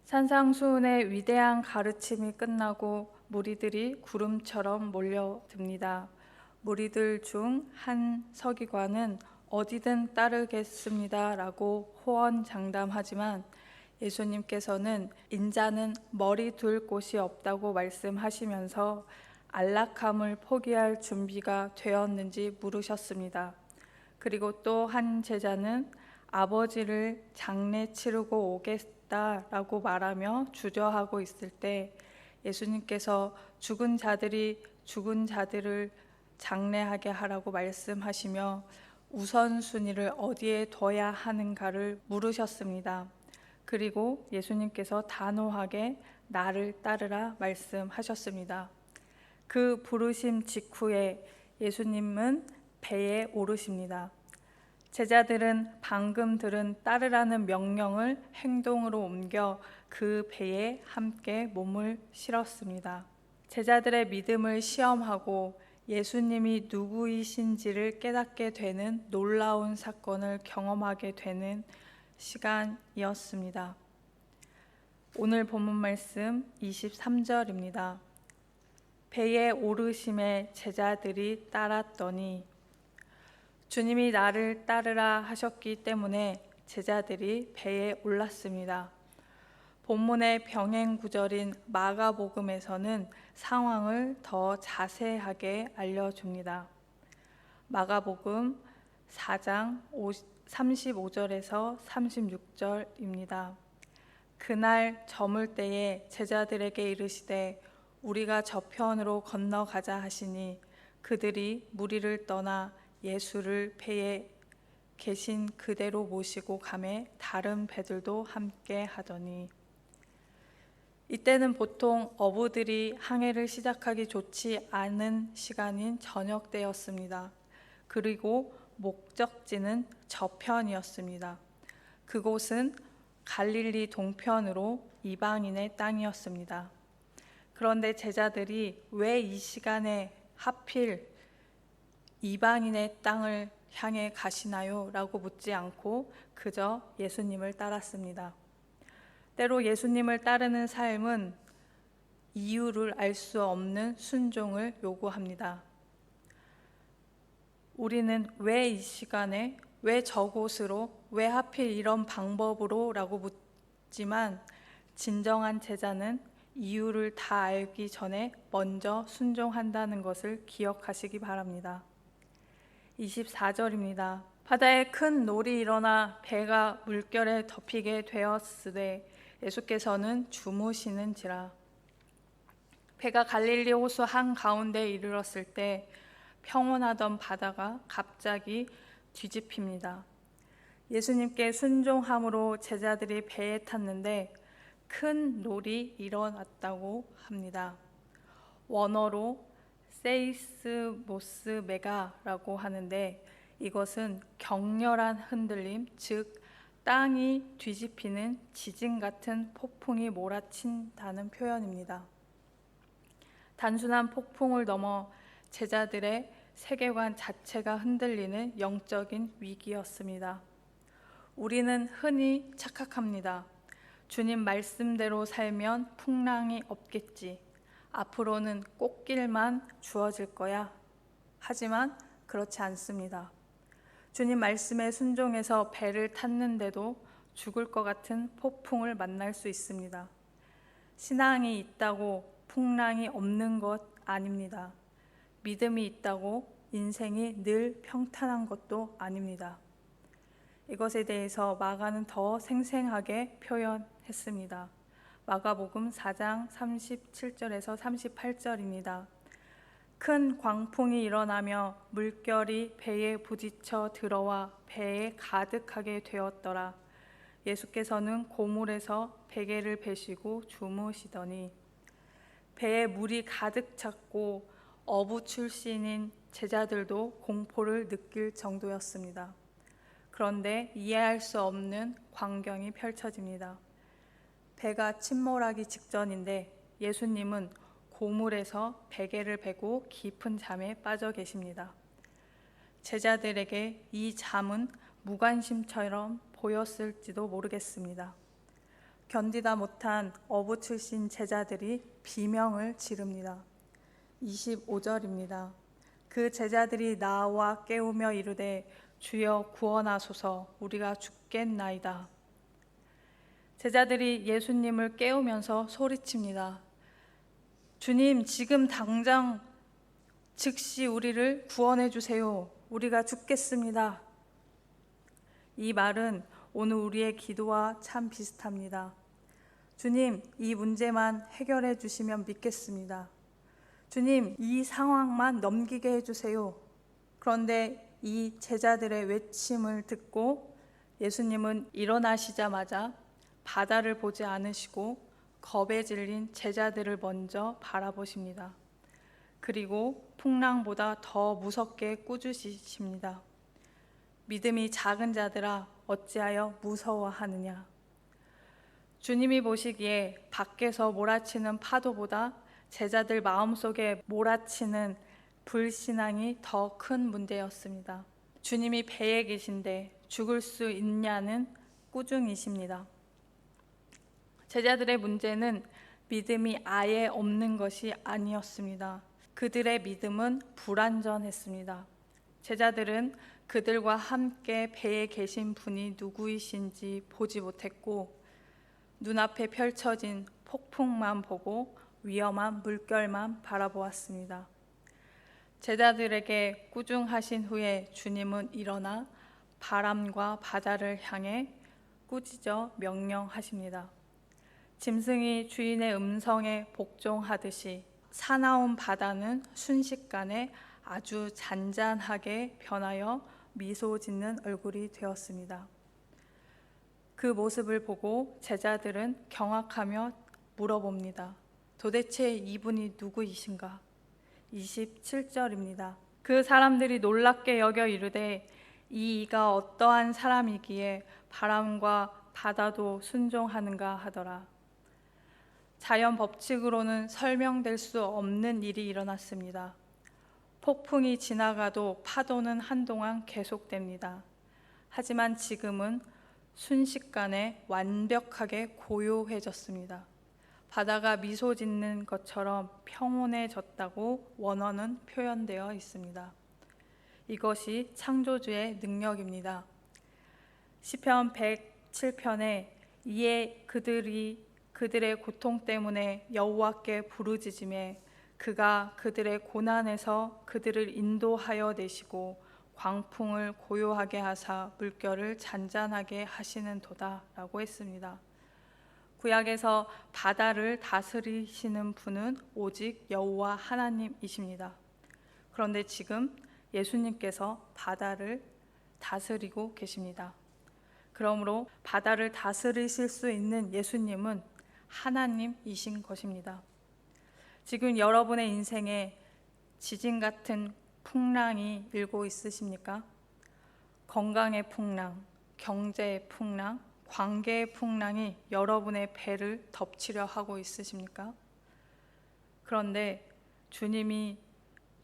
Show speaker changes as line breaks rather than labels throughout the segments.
산상수훈의 위대한 가르침이 끝나고 무리들이 구름처럼 몰려듭니다. 무리들 중 한 서기관은 어디든 따르겠습니다 라고 호언장담하지만 예수님께서는 인자는 머리 둘 곳이 없다고 말씀하시면서 안락함을 포기할 준비가 되었는지 물으셨습니다. 그리고 또 한 제자는 아버지를 장례 치르고 오겠다라고 말하며 주저하고 있을 때 예수님께서 죽은 자들이 죽은 자들을 장례하게 하라고 말씀하시며 우선순위를 어디에 둬야 하는가를 물으셨습니다. 그리고 예수님께서 단호하게 나를 따르라 말씀하셨습니다. 그 부르심 직후에 예수님은 배에 오르십니다. 제자들은 방금 들은 따르라는 명령을 행동으로 옮겨 그 배에 함께 몸을 실었습니다. 제자들의 믿음을 시험하고 예수님이 누구이신지를 깨닫게 되는 놀라운 사건을 경험하게 되는 시간이었습니다. 오늘 본문 말씀 23절입니다. 배에 오르심에 제자들이 따랐더니, 주님이 나를 따르라 하셨기 때문에 제자들이 배에 올랐습니다. 본문의 병행 구절인 마가복음에서는 상황을 더 자세하게 알려줍니다. 마가복음 4장 35절에서 36절입니다. 그날 저물 때에 제자들에게 이르시되 우리가 저편으로 건너가자 하시니 그들이 무리를 떠나 예수를 배에 계신 그대로 모시고 가매 다른 배들도 함께 하더니, 이때는 보통 어부들이 항해를 시작하기 좋지 않은 시간인 저녁 때였습니다. 그리고 목적지는 저편이었습니다. 그곳은 갈릴리 동편으로 이방인의 땅이었습니다. 그런데 제자들이 왜 이 시간에 하필 이방인의 땅을 향해 가시나요? 라고 묻지 않고 그저 예수님을 따랐습니다. 때로 예수님을 따르는 삶은 이유를 알 수 없는 순종을 요구합니다. 우리는 왜 이 시간에, 왜 저곳으로, 왜 하필 이런 방법으로? 라고 묻지만 진정한 제자는 이유를 다 알기 전에 먼저 순종한다는 것을 기억하시기 바랍니다. 24절입니다. 바다에 큰 놀이 일어나 배가 물결에 덮이게 되었으되 예수께서는 주무시는지라. 배가 갈릴리 호수 한가운데에 이르렀을 때 평온하던 바다가 갑자기 뒤집힙니다. 예수님께 순종함으로 제자들이 배에 탔는데 큰 놀이 일어났다고 합니다. 원어로 세이스모스 메가라고 하는데 이것은 격렬한 흔들림, 즉 땅이 뒤집히는 지진 같은 폭풍이 몰아친다는 표현입니다. 단순한 폭풍을 넘어 제자들의 세계관 자체가 흔들리는 영적인 위기였습니다. 우리는 흔히 착각합니다. 주님 말씀대로 살면 풍랑이 없겠지. 앞으로는 꽃길만 주어질 거야. 하지만 그렇지 않습니다. 주님 말씀에 순종해서 배를 탔는데도 죽을 것 같은 폭풍을 만날 수 있습니다. 신앙이 있다고 풍랑이 없는 것 아닙니다. 믿음이 있다고 인생이 늘 평탄한 것도 아닙니다. 이것에 대해서 마가는 더 생생하게 표현했습니다. 마가복음 4장 37절에서 38절입니다. 큰 광풍이 일어나며 물결이 배에 부딪혀 들어와 배에 가득하게 되었더라. 예수께서는 고물에서 베개를 베시고 주무시더니 배에 물이 가득 찼고 어부 출신인 제자들도 공포를 느낄 정도였습니다. 그런데 이해할 수 없는 광경이 펼쳐집니다. 배가 침몰하기 직전인데 예수님은 고물에서 베개를 베고 깊은 잠에 빠져 계십니다. 제자들에게 이 잠은 무관심처럼 보였을지도 모르겠습니다. 견디다 못한 어부 출신 제자들이 비명을 지릅니다. 25절입니다. 그 제자들이 나와 깨우며 이르되 주여 구원하소서, 우리가 죽겠나이다. 제자들이 예수님을 깨우면서 소리칩니다. 주님, 지금 당장 즉시 우리를 구원해 주세요. 우리가 죽겠습니다. 이 말은 오늘 우리의 기도와 참 비슷합니다. 주님, 이 문제만 해결해 주시면 믿겠습니다. 주님, 이 상황만 넘기게 해주세요. 그런데 이 제자들의 외침을 듣고 예수님은 일어나시자마자 바다를 보지 않으시고 겁에 질린 제자들을 먼저 바라보십니다. 그리고 풍랑보다 더 무섭게 꾸짖으십니다. 믿음이 작은 자들아, 어찌하여 무서워하느냐. 주님이 보시기에 밖에서 몰아치는 파도보다 제자들 마음속에 몰아치는 불신앙이 더 큰 문제였습니다. 주님이 배에 계신데 죽을 수 있냐는 꾸중이십니다. 제자들의 문제는 믿음이 아예 없는 것이 아니었습니다. 그들의 믿음은 불완전했습니다. 제자들은 그들과 함께 배에 계신 분이 누구이신지 보지 못했고 눈앞에 펼쳐진 폭풍만 보고 위험한 물결만 바라보았습니다. 제자들에게 꾸중하신 후에 주님은 일어나 바람과 바다를 향해 꾸짖어 명령하십니다. 짐승이 주인의 음성에 복종하듯이 사나운 바다는 순식간에 아주 잔잔하게 변하여 미소 짓는 얼굴이 되었습니다. 그 모습을 보고 제자들은 경악하며 물어봅니다. 도대체 이분이 누구이신가? 27절입니다. 그 사람들이 놀랍게 여겨 이르되 이 이가 어떠한 사람이기에 바람과 바다도 순종하는가 하더라. 자연 법칙으로는 설명될 수 없는 일이 일어났습니다. 폭풍이 지나가도 파도는 한동안 계속됩니다. 하지만 지금은 순식간에 완벽하게 고요해졌습니다. 바다가 미소 짓는 것처럼 평온해졌다고 원어는 표현되어 있습니다. 이것이 창조주의 능력입니다. 시편 107편에 이에 그들의 고통 때문에 여호와께 부르짖으매 그가 그들의 고난에서 그들을 인도하여 내시고 광풍을 고요하게 하사 물결을 잔잔하게 하시는도다 라고 했습니다. 구약에서 바다를 다스리시는 분은 오직 여호와 하나님이십니다. 그런데 지금 예수님께서 바다를 다스리고 계십니다. 그러므로 바다를 다스리실 수 있는 예수님은 하나님이신 것입니다. 지금 여러분의 인생에 지진 같은 풍랑이 일고 있으십니까? 건강의 풍랑, 경제의 풍랑, 관계의 풍랑이 여러분의 배를 덮치려 하고 있으십니까? 그런데 주님이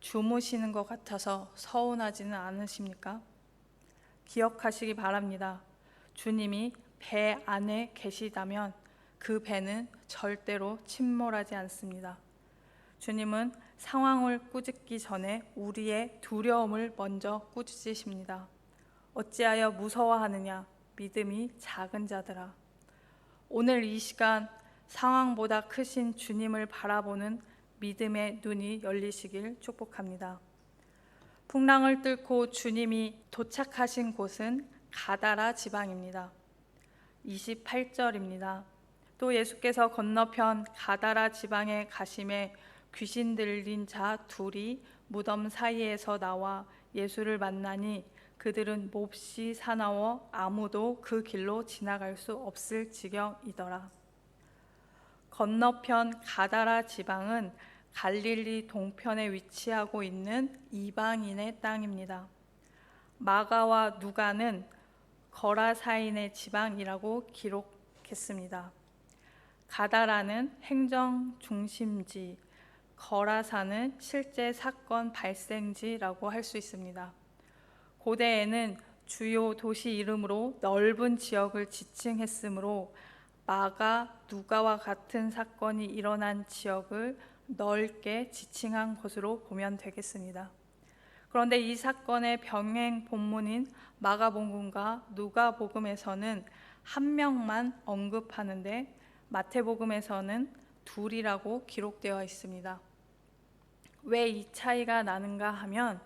주무시는 것 같아서 서운하지는 않으십니까? 기억하시기 바랍니다. 주님이 배 안에 계시다면 그 배는 절대로 침몰하지 않습니다. 주님은 상황을 꾸짖기 전에 우리의 두려움을 먼저 꾸짖으십니다. 어찌하여 무서워하느냐, 믿음이 작은 자들아. 오늘 이 시간 상황보다 크신 주님을 바라보는 믿음의 눈이 열리시길 축복합니다. 풍랑을 뚫고 주님이 도착하신 곳은 가다라 지방입니다. 28절입니다. 또 예수께서 건너편 가다라 지방에 가심에 귀신 들린 자 둘이 무덤 사이에서 나와 예수를 만나니 그들은 몹시 사나워 아무도 그 길로 지나갈 수 없을 지경이더라. 건너편 가다라 지방은 갈릴리 동편에 위치하고 있는 이방인의 땅입니다. 마가와 누가는 거라사인의 지방이라고 기록했습니다. 가다라는 행정 중심지, 거라사는 실제 사건 발생지라고 할 수 있습니다. 고대에는 주요 도시 이름으로 넓은 지역을 지칭했으므로 마가, 누가와 같은 사건이 일어난 지역을 넓게 지칭한 것으로 보면 되겠습니다. 그런데 이 사건의 병행 본문인 마가복음과 누가복음에서는 한 명만 언급하는데 마태복음에서는 둘이라고 기록되어 있습니다. 왜 이 차이가 나는가 하면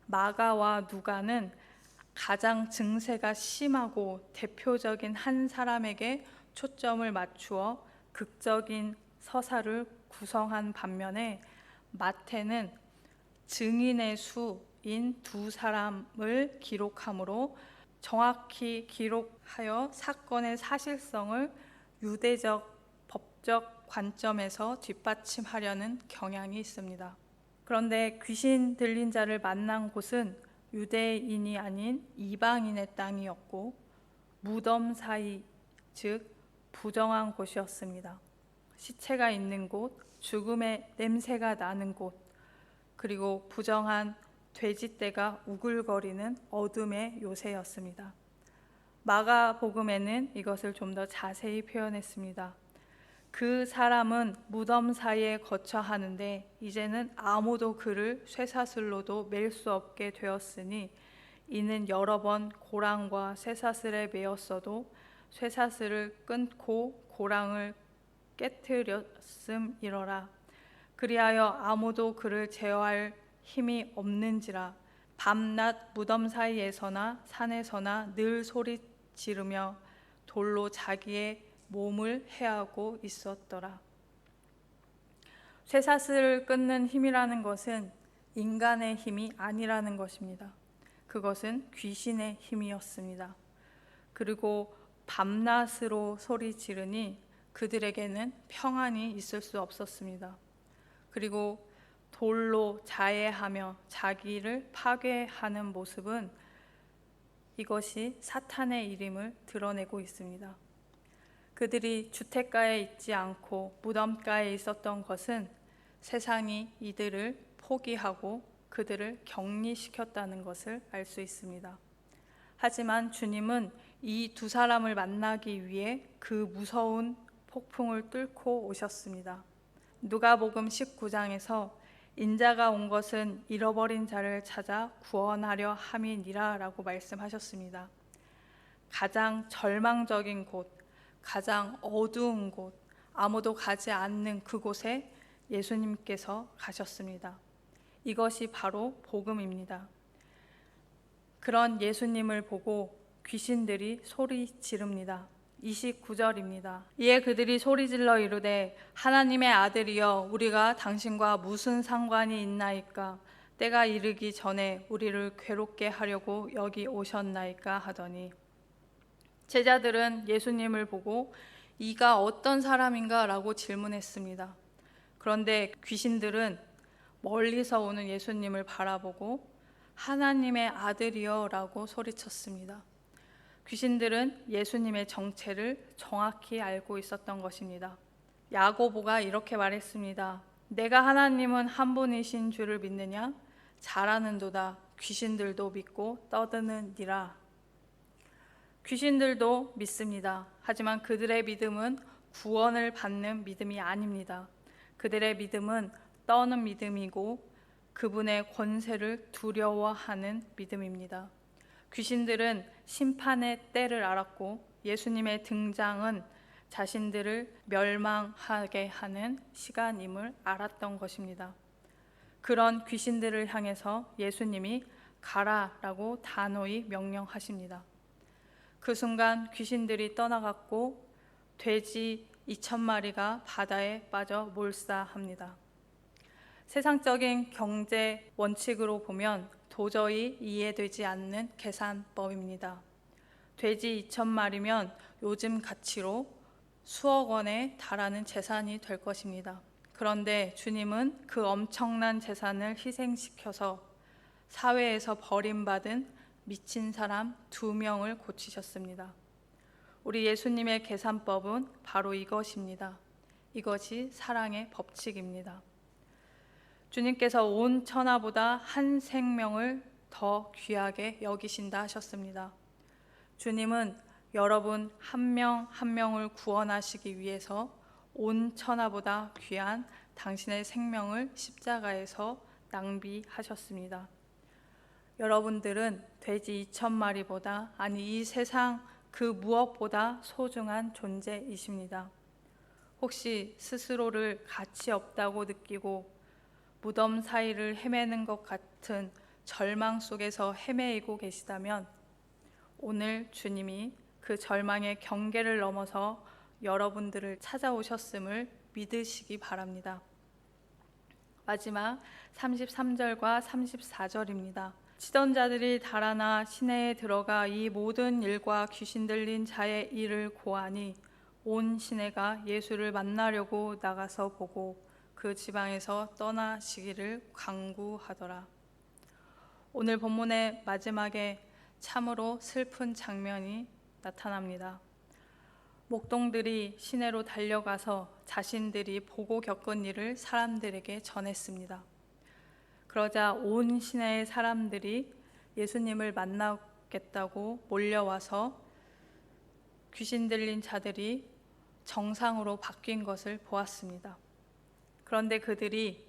마가와 누가는 가장 증세가 심하고 대표적인 한 사람에게 초점을 맞추어 극적인 서사를 구성한 반면에 마태는 증인의 수인 두 사람을 기록하므로 정확히 기록하여 사건의 사실성을 유대적 법적 관점에서 뒷받침하려는 경향이 있습니다. 그런데 귀신 들린 자를 만난 곳은 유대인이 아닌 이방인의 땅이었고 무덤 사이, 즉 부정한 곳이었습니다. 시체가 있는 곳, 죽음의 냄새가 나는 곳, 그리고 부정한 돼지떼가 우글거리는 어둠의 요새였습니다. 마가복음에는 이것을 좀 더 자세히 표현했습니다. 그 사람은 무덤 사이에 거처 하는데 이제는 아무도 그를 쇠사슬로도 맬 수 없게 되었으니 이는 여러 번 고랑과 쇠사슬에 매었어도 쇠사슬을 끊고 고랑을 깨뜨렸음이러라. 그리하여 아무도 그를 제어할 힘이 없는지라. 밤낮 무덤 사이에서나 산에서나 늘 소리 지르며 돌로 자기의 몸을 해하고 있었더라. 쇠사슬을 끊는 힘이라는 것은 인간의 힘이 아니라는 것입니다. 그것은 귀신의 힘이었습니다. 그리고 밤낮으로 소리 지르니 그들에게는 평안이 있을 수 없었습니다. 그리고 돌로 자해하며 자기를 파괴하는 모습은 이것이 사탄의 일임을 드러내고 있습니다. 그들이 주택가에 있지 않고 무덤가에 있었던 것은 세상이 이들을 포기하고 그들을 격리시켰다는 것을 알 수 있습니다. 하지만 주님은 이 두 사람을 만나기 위해 그 무서운 폭풍을 뚫고 오셨습니다. 누가복음 19장에서 인자가 온 것은 잃어버린 자를 찾아 구원하려 함이니라 라고 말씀하셨습니다. 가장 절망적인 곳, 가장 어두운 곳, 아무도 가지 않는 그곳에 예수님께서 가셨습니다. 이것이 바로 복음입니다. 그런 예수님을 보고 귀신들이 소리 지릅니다. 29절입니다. 이에 그들이 소리질러 이르되 하나님의 아들이여 우리가 당신과 무슨 상관이 있나이까? 때가 이르기 전에 우리를 괴롭게 하려고 여기 오셨나이까 하더니 제자들은 예수님을 보고 이가 어떤 사람인가 라고 질문했습니다. 그런데 귀신들은 멀리서 오는 예수님을 바라보고 하나님의 아들이여 라고 소리쳤습니다. 귀신들은 예수님의 정체를 정확히 알고 있었던 것입니다. 야고보가 이렇게 말했습니다. 내가 하나님은 한 분이신 줄을 믿느냐? 잘하는도다. 귀신들도 믿고 떠드느니라. 귀신들도 믿습니다. 하지만 그들의 믿음은 구원을 받는 믿음이 아닙니다. 그들의 믿음은 떠는 믿음이고 그분의 권세를 두려워하는 믿음입니다. 귀신들은 심판의 때를 알았고 예수님의 등장은 자신들을 멸망하게 하는 시간임을 알았던 것입니다. 그런 귀신들을 향해서 예수님이 가라라고 단호히 명령하십니다. 그 순간 귀신들이 떠나갔고 돼지 2,000마리가 바다에 빠져 몰사합니다. 세상적인 경제 원칙으로 보면 도저히 이해되지 않는 계산법입니다. 돼지 2,000마리면 요즘 가치로 수억 원에 달하는 재산이 될 것입니다. 그런데 주님은 그 엄청난 재산을 희생시켜서 사회에서 버림받은 미친 사람 2명을 고치셨습니다. 우리 예수님의 계산법은 바로 이것입니다. 이것이 사랑의 법칙입니다. 주님께서 온 천하보다 한 생명을 더 귀하게 여기신다 하셨습니다. 주님은 여러분 한 명 한 명을 구원하시기 위해서 온 천하보다 귀한 당신의 생명을 십자가에서 낭비하셨습니다. 여러분들은 돼지 2,000마리보다 아니 이 세상 그 무엇보다 소중한 존재이십니다. 혹시 스스로를 가치 없다고 느끼고 무덤 사이를 헤매는 것 같은 절망 속에서 헤매이고 계시다면 오늘 주님이 그 절망의 경계를 넘어서 여러분들을 찾아오셨음을 믿으시기 바랍니다. 마지막 33절과 34절입니다. 치던 자들이 달아나 시내에 들어가 이 모든 일과 귀신 들린 자의 일을 고하니 온 시내가 예수를 만나려고 나가서 보고 그 지방에서 떠나시기를 간구하더라. 오늘 본문의 마지막에 참으로 슬픈 장면이 나타납니다. 목동들이 시내로 달려가서 자신들이 보고 겪은 일을 사람들에게 전했습니다. 그러자 온 시내의 사람들이 예수님을 만나겠다고 몰려와서 귀신 들린 자들이 정상으로 바뀐 것을 보았습니다. 그런데 그들이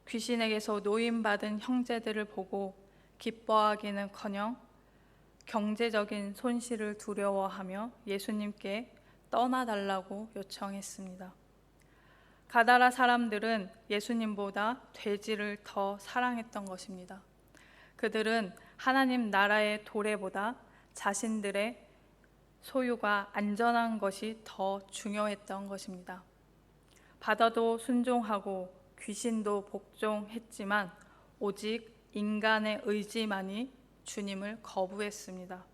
귀신에게서 노임받은 형제들을 보고 기뻐하기는커녕 경제적인 손실을 두려워하며 예수님께 떠나달라고 요청했습니다. 가다라 사람들은 예수님보다 돼지를 더 사랑했던 것입니다. 그들은 하나님 나라의 도래보다 자신들의 소유가 안전한 것이 더 중요했던 것입니다. 바다도 순종하고 귀신도 복종했지만 오직 인간의 의지만이 주님을 거부했습니다.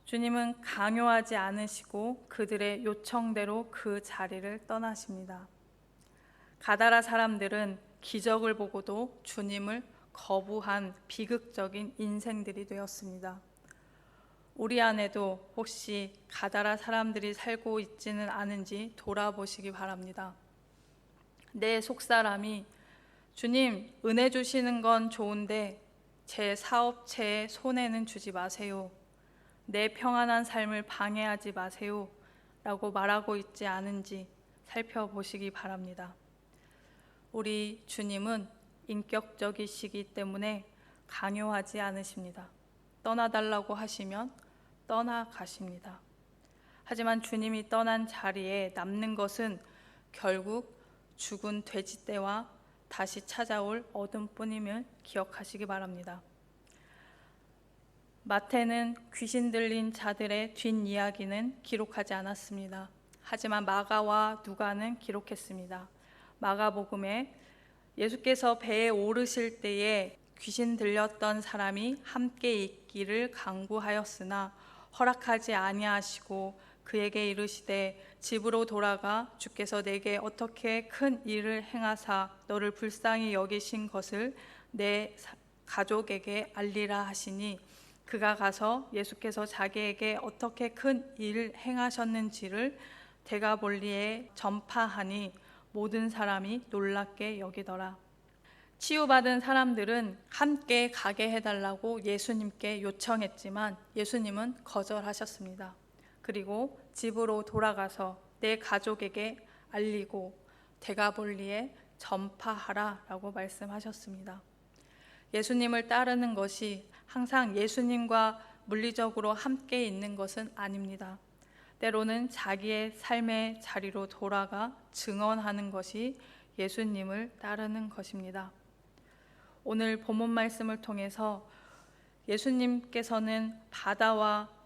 주님은 강요하지 않으시고 그들의 요청대로 그 자리를 떠나십니다. 가다라 사람들은 기적을 보고도 주님을 거부한 비극적인 인생들이 되었습니다. 우리 안에도 혹시 가다라 사람들이 살고 있지는 않은지 돌아보시기 바랍니다. 내 속사람이 주님, 은혜 주시는 건 좋은데 제 사업체에 손해는 주지 마세요. 내 평안한 삶을 방해하지 마세요. 라고 말하고 있지 않은지 살펴보시기 바랍니다. 우리 주님은 인격적이시기 때문에 강요하지 않으십니다. 떠나달라고 하시면 떠나가십니다. 하지만 주님이 떠난 자리에 남는 것은 결국 죽은 돼지떼와 다시 찾아올 어둠뿐임을 기억하시기 바랍니다. 마태는 귀신 들린 자들의 뒷이야기는 기록하지 않았습니다. 하지만 마가와 누가는 기록했습니다. 마가복음에 예수께서 배에 오르실 때에 귀신 들렸던 사람이 함께 있기를 간구하였으나 허락하지 아니하시고 그에게 이르시되 집으로 돌아가 주께서 내게 어떻게 큰 일을 행하사 너를 불쌍히 여기신 것을 내 가족에게 알리라 하시니 그가 가서 예수께서 자기에게 어떻게 큰 일을 행하셨는지를 데가볼리에 전파하니 모든 사람이 놀랍게 여기더라. 치유받은 사람들은 함께 가게 해달라고 예수님께 요청했지만 예수님은 거절하셨습니다. 그리고 집으로 돌아가서 내 가족에게 알리고 데가볼리에 전파하라 라고 말씀하셨습니다. 예수님을 따르는 것이 항상 예수님과 물리적으로 함께 있는 것은 아닙니다. 때로는 자기의 삶의 자리로 돌아가 증언하는 것이 예수님을 따르는 것입니다. 오늘 본문 말씀을 통해서 예수님께서는 바다와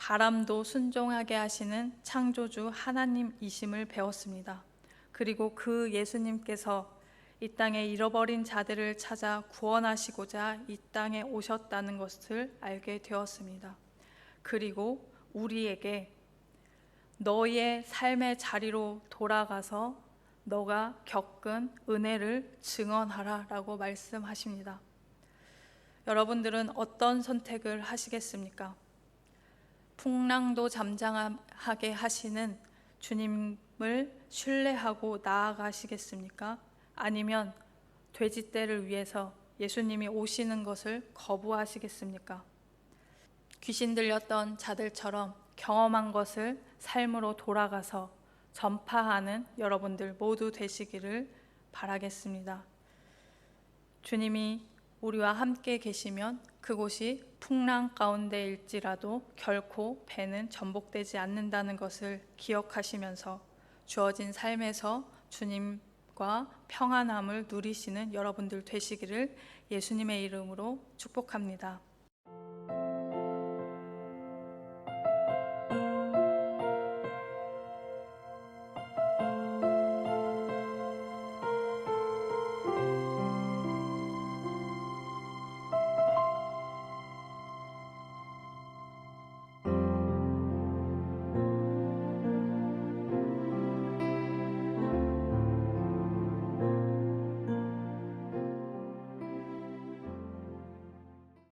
바람도 순종하게 하시는 창조주 하나님이심을 배웠습니다. 그리고 그 예수님께서 이 땅에 잃어버린 자들을 찾아 구원하시고자 이 땅에 오셨다는 것을 알게 되었습니다. 그리고 우리에게 너의 삶의 자리로 돌아가서 너가 겪은 은혜를 증언하라 라고 말씀하십니다. 여러분들은 어떤 선택을 하시겠습니까? 풍랑도 잠잠하게 하시는 주님을 신뢰하고 나아가시겠습니까? 아니면 돼지떼를 위해서 예수님이 오시는 것을 거부하시겠습니까? 귀신 들렸던 자들처럼 경험한 것을 삶으로 돌아가서 전파하는 여러분들 모두 되시기를 바라겠습니다. 주님이 우리와 함께 계시면 그곳이 풍랑 가운데일지라도 결코 배는 전복되지 않는다는 것을 기억하시면서 주어진 삶에서 주님과 평안함을 누리시는 여러분들 되시기를 예수님의 이름으로 축복합니다.